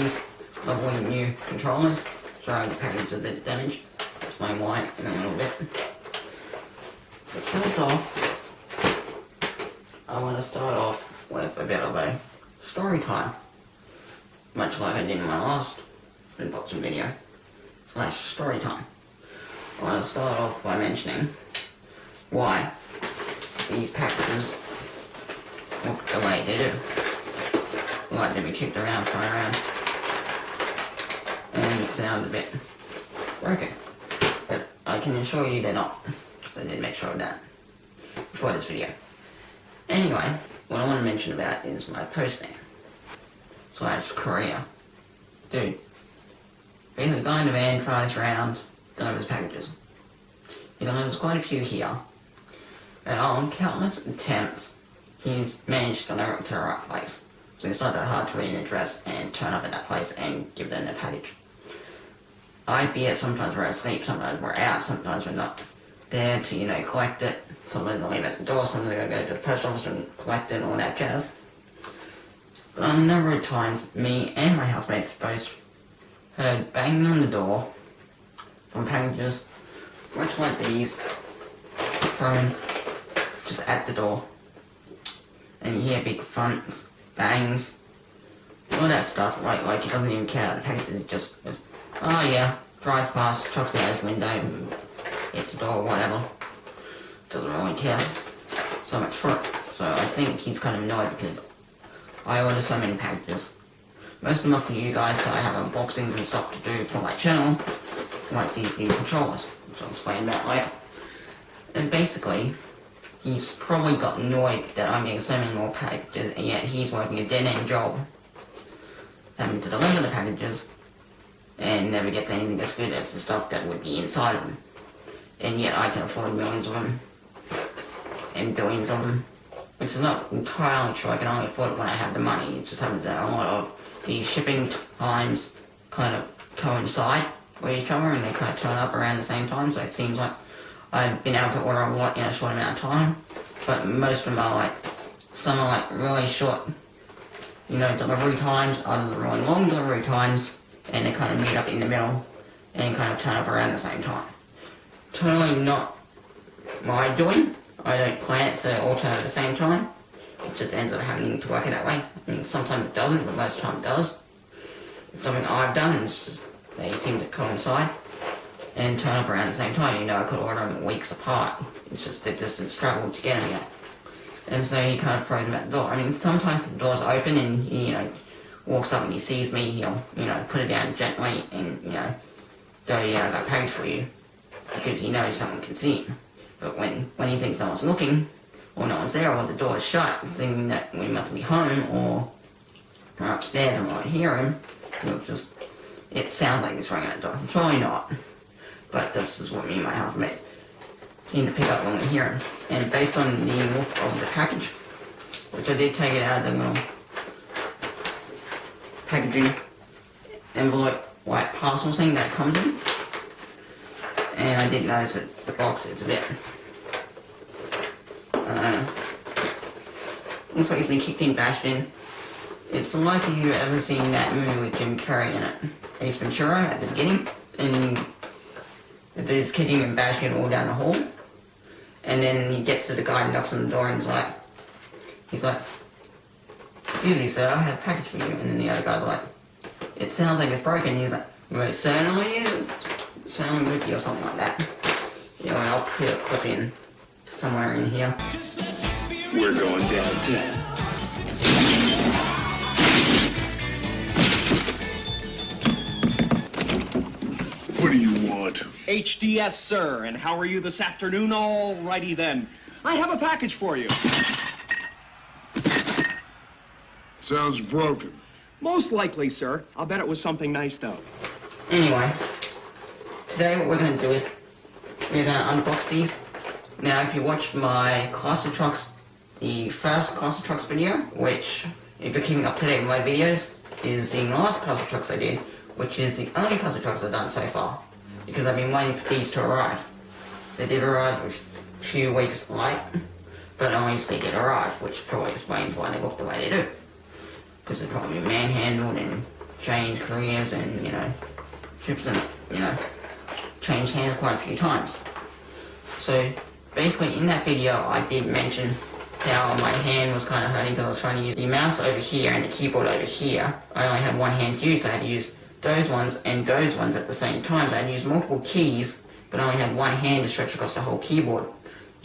these lovely new controllers. Sorry, the package is a bit damaged. I'll explain why in a little bit. But first off, I want to start off with a bit of a story time. Much like I did in my last unboxing video / story time. I want to start off by mentioning why these packages look the way they do. Like they've been kicked around, thrown around, and sound a bit broken. But I can assure you they're not. I did make sure of that before this video. Anyway, what I want to mention about is my Postman / courier. Dude, basically the guy in the van tries around, delivers packages. He delivers quite a few here, and on countless attempts, he's managed to deliver it to the right place. So it's not that hard to read an address and turn up at that place and give them the package. I be it, sometimes we're asleep, sometimes we're out, sometimes we're not there to, collect it. Sometimes they'll leave it at the door, sometimes they'll go to the post office and collect it and all that jazz. But on a number of times, me and my housemates both heard banging on the door from packages, much like these, thrown just at the door. And you hear big thumps, bangs, all that stuff, like he doesn't even care. The package just goes, oh yeah, drives past, chucks it out his window, hits the door, whatever. Doesn't really care so much for it. So I think he's kind of annoyed because I order so many packages. Most of them are for you guys, so I have unboxings and stuff to do for my channel, like these new controllers, which I'll explain about later. And basically, he's probably got annoyed that I'm getting so many more packages, and yet he's working a dead-end job, having to deliver the packages, and never gets anything as good as the stuff that would be inside of them. And yet I can afford millions of them, and billions of them, which is not entirely true. I can only afford it when I have the money. It just happens that a lot of the shipping times kind of coincide with each other, and they kind of turn up around the same time, so it seems like I've been able to order a lot in a short amount of time, but most of them are some are really short, delivery times, others are really long delivery times, and they kind of meet up in the middle and kind of turn up around the same time. Totally not my doing. I don't plan it so they all turn up at the same time. It just ends up having to work it that way. I mean, sometimes it doesn't, but most of the time it does. It's something I've done, and it's just, they seem to coincide and turn up around the same time. I could order them weeks apart. It's just the distance traveled to get them here. And so he kind of throws them at the door. I mean, sometimes the door's open and he, walks up and he sees me, he'll, put it down gently and, go, yeah, I got a package for you. Because he knows someone can see him. But when he thinks no one's looking, or no one's there, or the door's shut, thinking that we must be home, or we're upstairs and we won't hear him, it sounds like he's throwing at the door. It's probably not. But this is what me and my housemate seem to pick up when we hear him. And based on the look of the package, which I did take it out of the little packaging envelope white parcel thing that it comes in, and I did notice that the box is a bit, looks like it's been kicked in, bashed in. It's like if you've ever seen that movie with Jim Carrey in it, Ace Ventura, at the beginning, and the dude's kicking and bashing it all down the hall, and then he gets to the guy and knocks on the door and he's like, excuse me sir, I have a package for you, and then the other guy's like, it sounds like it's broken, and he's like, you're certainly is, certainly would be, or something like that. And I'll put a clip in somewhere in here. We're going downtown. What do you want? HDS, sir. And how are you this afternoon? Alrighty then. I have a package for you. Sounds broken. Most likely, sir. I'll bet it was something nice, though. Anyway, today what we're going to do is we're going to unbox these. Now, if you watch my Class of Trucks, the first Class of Trucks video, which, if you're keeping up to date with my videos, is the last Class of Trucks I did, which is the only Class of Trucks I've done so far, because I've been waiting for these to arrive. They did arrive a few weeks late, but at least they did arrive, which probably explains why they look the way they do. Because they've probably been manhandled and changed careers and, you know, ships and, you know, changed hands quite a few times. So basically in that video I did mention how my hand was kind of hurting because I was trying to use the mouse over here and the keyboard over here. I only had one hand used, I had to use those ones and those ones at the same time. So I had to use multiple keys, but I only had one hand to stretch across the whole keyboard.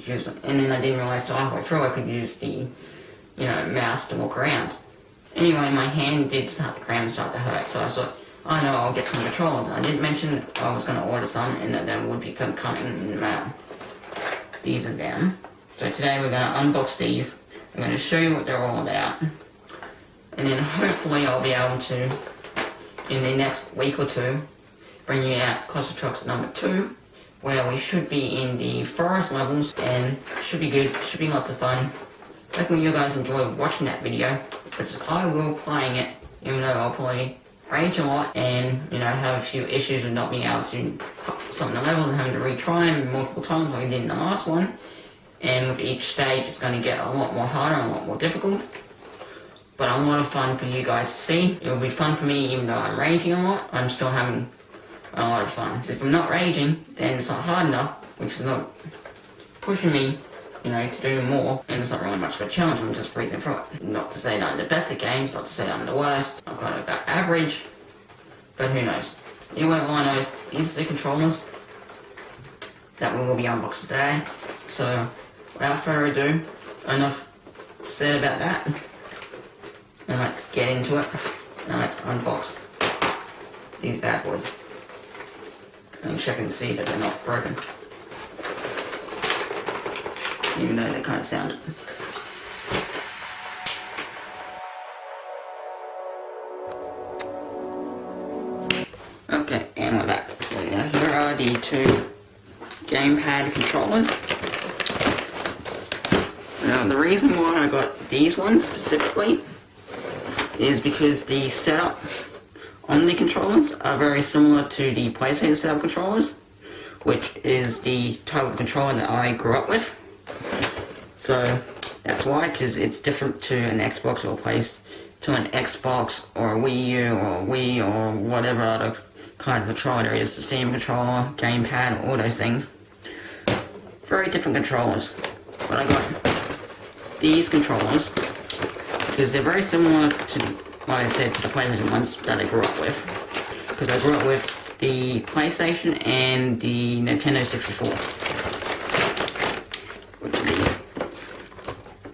And then I didn't realise till halfway through I could use the, you know, mouse to walk around. Anyway, my hand did start to cramp and start to hurt, so I thought, oh no, I'll get some controllers. I didn't mention I was going to order some and that there would be some coming in the mail. These are them. So today we're going to unbox these. I'm going to show you what they're all about. And then hopefully I'll be able to, in the next week or two, bring you out Costa Trucks number 2, where we should be in the forest levels, and should be good, should be lots of fun. Hopefully you guys enjoy watching that video, because I will playing it, even though I'll probably rage a lot and, you know, have a few issues with not being able to some of the levels and having to retry them multiple times like I did in the last one. And with each stage it's going to get a lot more harder and a lot more difficult. But a lot of fun for you guys to see. It will be fun for me even though I'm raging a lot. I'm still having a lot of fun. So if I'm not raging, then it's not hard enough, which is not pushing me, you know, to do more. And it's not really much of a challenge, I'm just breezing through it. Not to say that I'm the best at games, not to say that I'm the worst. I'm kind of about average. But who knows. Anyway, all I know is the controllers that we will be unboxing today. So, without further ado, enough said about that. Now let's get into it. Now let's unbox these bad boys. And check and see that they're not broken. Even though they kind of sounded. Okay, and we're back. So now here are the 2 gamepad controllers. Now the reason why I got these ones specifically is because the setup on the controllers are very similar to the PlayStation setup controllers, which is the type of controller that I grew up with. So that's why, because it's different to an Xbox or an Xbox or a Wii U or Wii or whatever other kind of controller there is, the Steam controller, gamepad, all those things. Very different controllers. But I got these controllers because they're very similar to, like I said, to the PlayStation ones that I grew up with. Because I grew up with the PlayStation and the Nintendo 64. Which are these.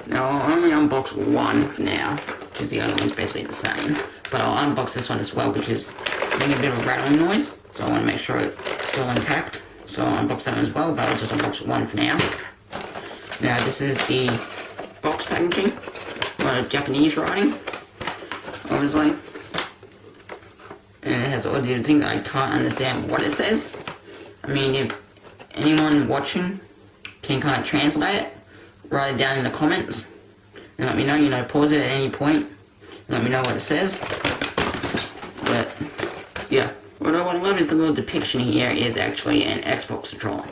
Now I'll only unbox one for now, because the other one's basically the same. But I'll unbox this one as well because it's making a bit of a rattling noise, so I want to make sure it's still intact. So I'll unbox that one as well, but I'll just unbox one for now. Now this is the box packaging. A lot of Japanese writing, obviously. And it has all the things I can't understand what it says. I mean, if anyone watching can kind of translate it, write it down in the comments. And let me know, you know, pause it at any point. And let me know what it says. But, yeah. What I love is the little depiction here is actually an Xbox controller.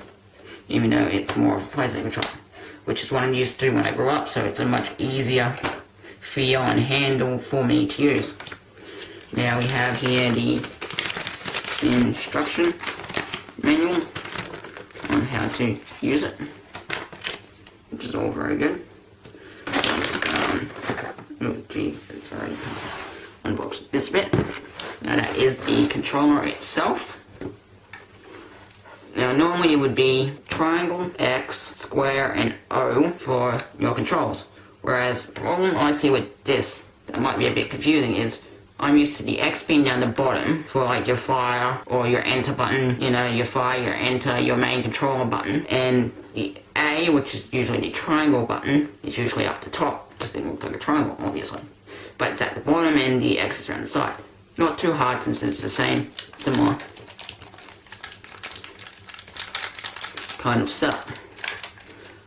Even though it's more of a PlayStation controller. Which is what I'm used to when I grew up, so it's a much easier feel and handle for me to use. Now we have here the instruction manual on how to use it. Which is all very good. So I'm just going to, oh jeez, it's already unboxed this bit. Now that is the controller itself. Now normally it would be triangle, X, square, and O for your controls. Whereas the problem I see with this that might be a bit confusing is I'm used to the X being down the bottom for like your fire or your enter button, you know, your fire, your enter, your main controller button. And the A, which is usually the triangle button, is usually up the top because it looks like a triangle, obviously. But it's at the bottom and the X is around the side. Not too hard since it's the same, similar kind of setup.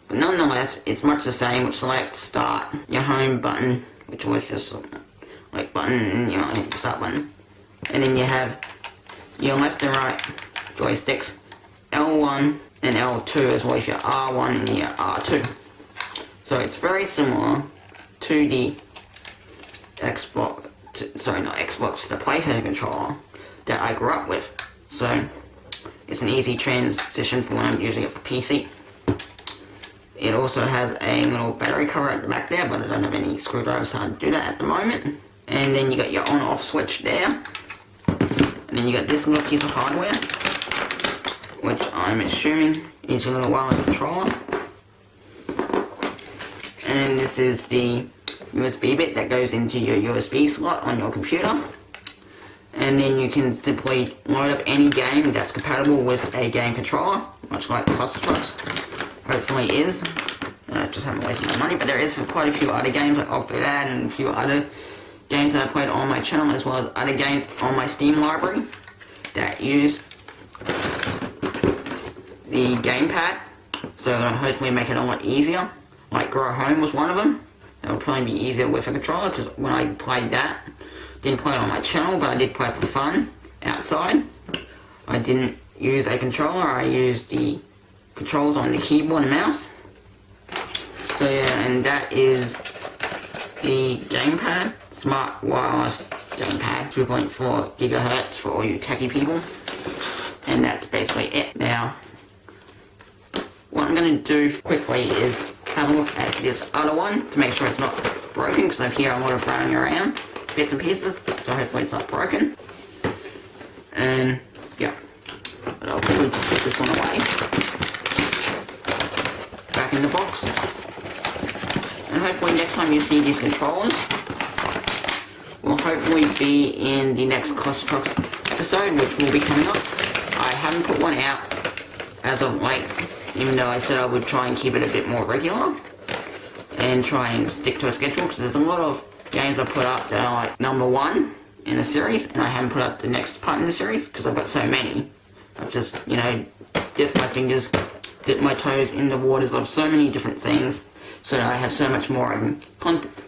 But nonetheless, it's much the same with select, start, your home button, which was just like button, and your start button. And then you have your left and right joysticks, L1 and L2 as well as your R1 and your R2. So it's very similar to the Xbox, sorry, not Xbox, the PlayStation controller that I grew up with. So it's an easy transition for when I'm using it for PC. It also has a little battery cover at the back there, but I don't have any screwdrivers to do that at the moment. And then you got your on-off switch there. And then you got this little piece of hardware, which I'm assuming is your little wireless controller. And then this is the USB bit that goes into your USB slot on your computer. And then you can simply load up any game that's compatible with a game controller, much like Cluster Trucks hopefully is. I just haven't wasted my money, but there is quite a few other games like Octodad and a few other games that I played on my channel, as well as other games on my Steam library that use the gamepad, so it'll hopefully make it a lot easier. Like Grow Home was one of them. That would probably be easier with a controller, because when I played that, didn't play it on my channel, but I did play it for fun outside. I didn't use a controller, I used the controls on the keyboard and mouse. So yeah, and that is the gamepad, smart wireless gamepad, 2.4 gigahertz for all you techie people. And that's basically it. Now, what I'm going to do quickly is have a look at this other one to make sure it's not broken, because I hear a lot of running around, bits and pieces, so hopefully it's not broken. And yeah, but I'll quickly just put this one away, back in the box. And hopefully next time you see these controllers will hopefully be in the next Cluster Trucks episode, which will be coming up. I haven't put one out as of late, even though I said I would try and keep it a bit more regular and try and stick to a schedule, because there's a lot of games I put up that are like #1 in the series, and I haven't put up the next part in the series because I've got so many. I've just, you know, dipped my fingers, dipped my toes in the waters of so many different things, so that I have so much more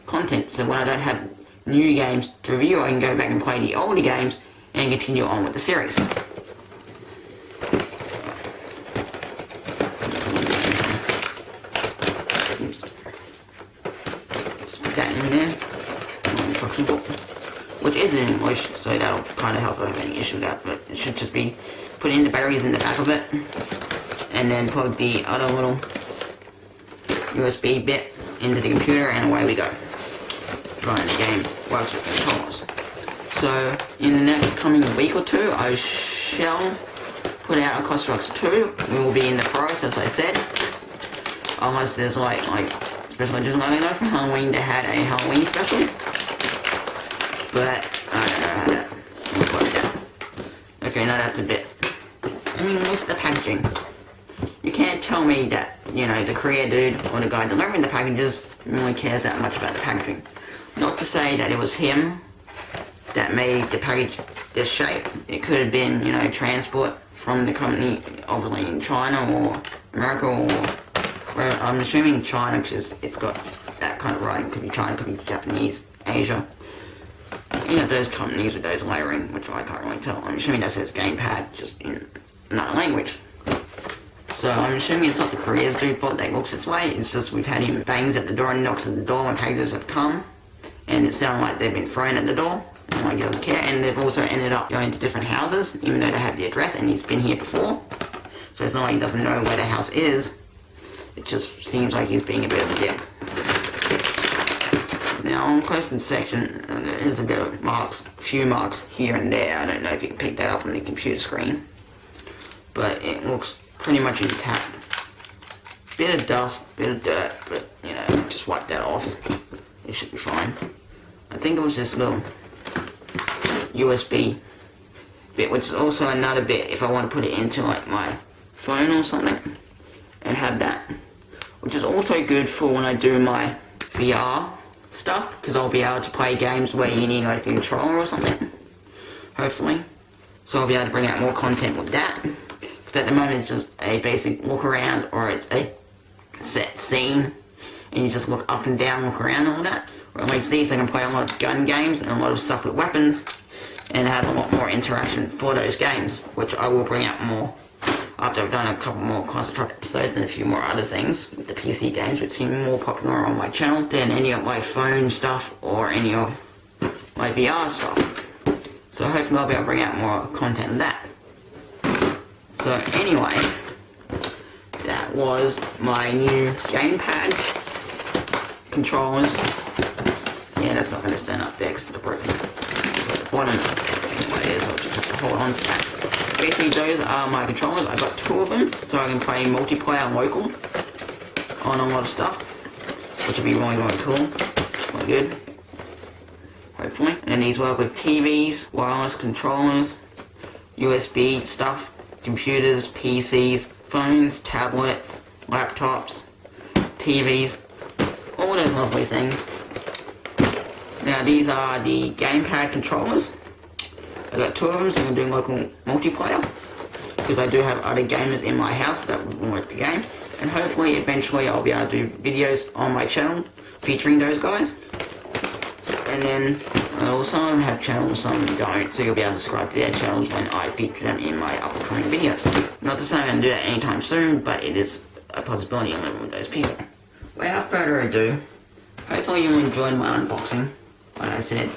content, so when I don't have new games to review, I can go back and play the older games and continue on with the series. Oops. Just put that in there. Which is in English, so that'll kind of help if I have any issue with that, but it should just be put in the batteries in the back of it, and then plug the other little USB bit into the computer, and away we go. Trying the game works with controllers. So, in the next coming week or two, I shall put out a Cluster Trucks 2. We will be in the forest, as I said. Unless there's like especially just letting know for Halloween, they had a Halloween special. But I don't know how that will work out. Okay, now that's a bit. I mean, look at the packaging. You can't tell me that, you know, the courier dude or the guy delivering the packages really cares that much about the packaging. Not to say that it was him that made the package this shape. It could have been, you know, transport from the company, obviously in China or America, or where I'm assuming China, because it's got that kind of writing. Could be China, could be Japanese, Asia. You know, those companies with those layering, which I can't really tell. I'm assuming that says gamepad, just in another language. So I'm assuming it's not the courier's dude fault that looks this way. It's just we've had him bangs at the door and knocks at the door when packages have come, and it sounded like they've been thrown at the door, and like he doesn't care. And they've also ended up going to different houses, even though they have the address, and he's been here before. So it's not like he doesn't know where the house is. It just seems like he's being a bit of a dick. Now on close to the section, there is a bit of marks, a few marks here and there. I don't know if you can pick that up on the computer screen, but it looks pretty much intact. Bit of dust, bit of dirt, but you know, just wipe that off. It should be fine. I think it was this little USB bit, which is also another bit if I want to put it into like my phone or something and have that, which is also good for when I do my VR stuff, because I'll be able to play games where you need like a controller or something, hopefully. So I'll be able to bring out more content with that. Because at the moment it's just a basic look around, or it's a set scene, and you just look up and down, look around and all that. Or at least these I can play a lot of gun games and a lot of stuff with weapons, and have a lot more interaction for those games, which I will bring out more after I've done a couple more Cluster Truck episodes and a few more other things with the PC games, which seem more popular on my channel than any of my phone stuff or any of my VR stuff. So hopefully I'll be able to bring out more content of that. So anyway, that was my new gamepad controllers. Yeah, that's not going to stand up there because it's broken. One of them is, I'll just have to hold on to that. Basically, those are my controllers. I got 2 of them, so I can play multiplayer local on a lot of stuff, which will be really, really cool. Quite good, hopefully. And then these work with TVs, wireless controllers, USB stuff, computers, PCs, phones, tablets, laptops, TVs, all those lovely things. Now these are the gamepad controllers. I got 2 of them, so I'm doing local multiplayer, because I do have other gamers in my house that would like the game, and hopefully eventually I'll be able to do videos on my channel featuring those guys. And then some of them have channels, some of them don't, so you'll be able to subscribe to their channels when I feature them in my upcoming videos. Not to say I'm going to do that anytime soon, but it is a possibility I'm living with those people. Without further ado, hopefully you enjoyed my unboxing. Like I said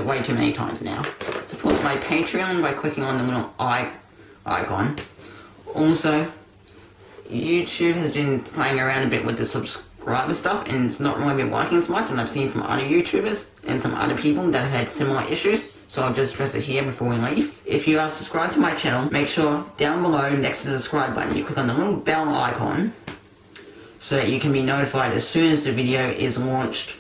way too many times now. Support my Patreon by clicking on the little icon. Also, YouTube has been playing around a bit with the subscriber stuff, and it's not really been working as much, and I've seen from other YouTubers and some other people that have had similar issues, so I'll just address it here before we leave. If you are subscribed to my channel, make sure down below next to the subscribe button you click on the little bell icon so that you can be notified as soon as the video is launched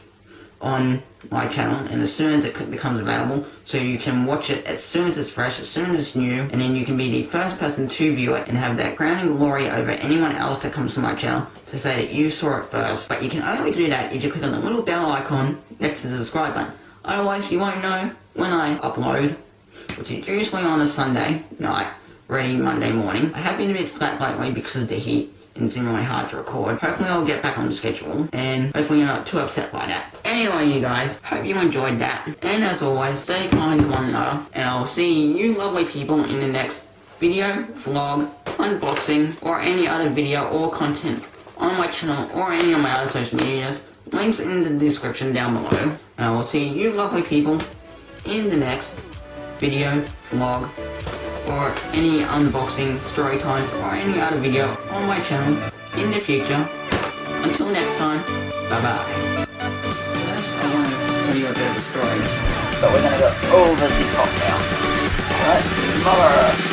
on my channel, and as soon as it becomes available, so you can watch it as soon as it's fresh, as soon as it's new, and then you can be the first person to view it and have that crowning glory over anyone else that comes to my channel to say that you saw it first. But you can only do that if you click on the little bell icon next to the subscribe button. Otherwise you won't know when I upload, which is usually on a Sunday night, ready Monday morning. I have been a bit slack lately because of the heat, and it's been really hard to record. Hopefully I'll get back on the schedule, and hopefully you're not too upset by that. Anyway, you guys, hope you enjoyed that. And as always, stay kind to one another, and I'll see you lovely people in the next video, vlog, unboxing, or any other video or content on my channel or any of my other social medias. Links in the description down below. And I will see you lovely people in the next video, vlog, or any unboxing, story times, or any other video on my channel in the future. Until next time, bye bye. First, I want to tell you a bit of a story, but we're gonna go over the top now. Alright, Mother Earth.